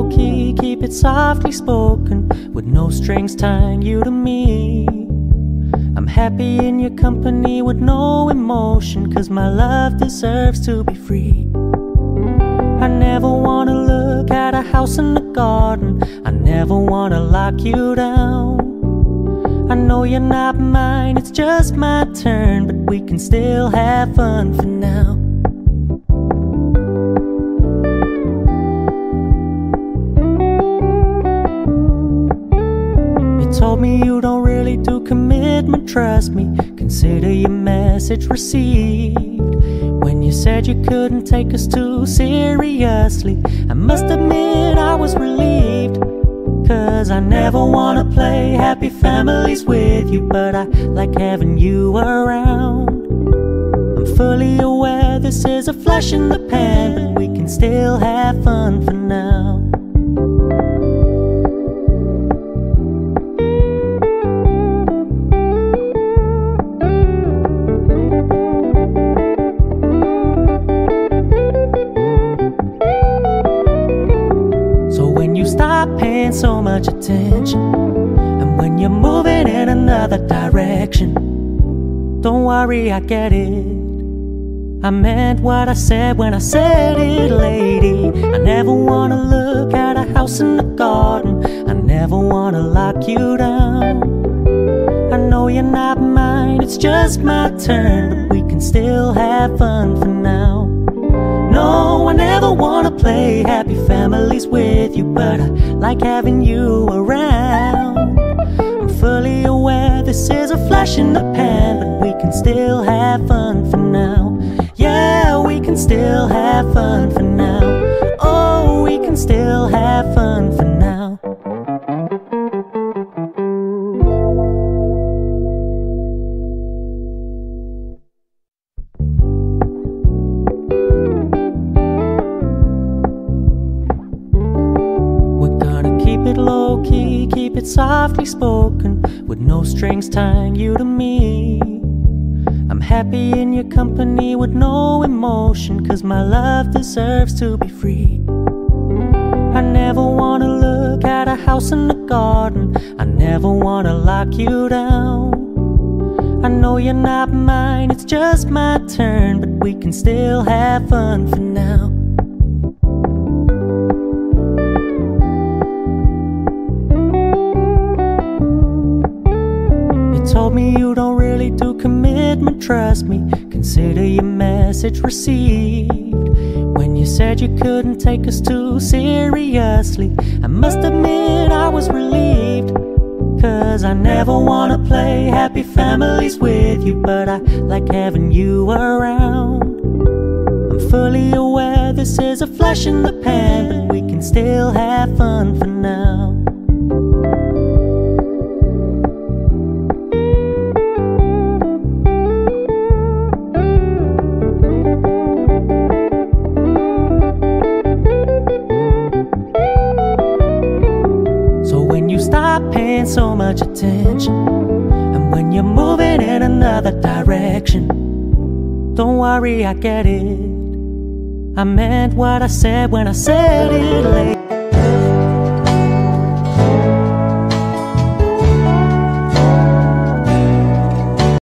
low-key, keep it softly spoken, with no strings tying you to me. I'm happy in your company with no emotion, 'cause my love deserves to be free. I never wanna look at a house in the garden, I never wanna lock you down. I know you're not mine, it's just my turn, but we can still have fun for now. You told me you don't really do commitment, trust me, consider your message received. When you said you couldn't take us too seriously, I must admit I was relieved. 'Cause I never wanna play happy families with you, but I like having you around. I'm fully aware this is a flash in the pan, but we can still have fun for now. Stop paying so much attention, and when you're moving in another direction, don't worry, I get it. I meant what I said when I said it, lady. I never wanna look at a house in the garden, I never wanna lock you down. I know you're not mine, it's just my turn, but we can still have fun for now. No, I never wanna play happy families with you, but I like having you around. I'm fully aware this is a flash in the pan, but we can still have fun for now. Yeah, we can still have fun for now. Oh, we can still have fun for now. Low-key, keep it softly spoken, with no strings tying you to me. I'm happy in your company with no emotion, 'cause my love deserves to be free. I never wanna look at a house in the garden, I never wanna lock you down. I know you're not mine, it's just my turn, but we can still have fun for now. Told me you don't really do commitment, trust me, consider your message received. When you said you couldn't take us too seriously, I must admit I was relieved. 'Cause I never wanna play happy families with you, but I like having you around. I'm fully aware this is a flash in the pan, but we can still have fun for now. Stop paying so much attention, and when you're moving in another direction, don't worry, I get it. I meant what I said when I said it, lady.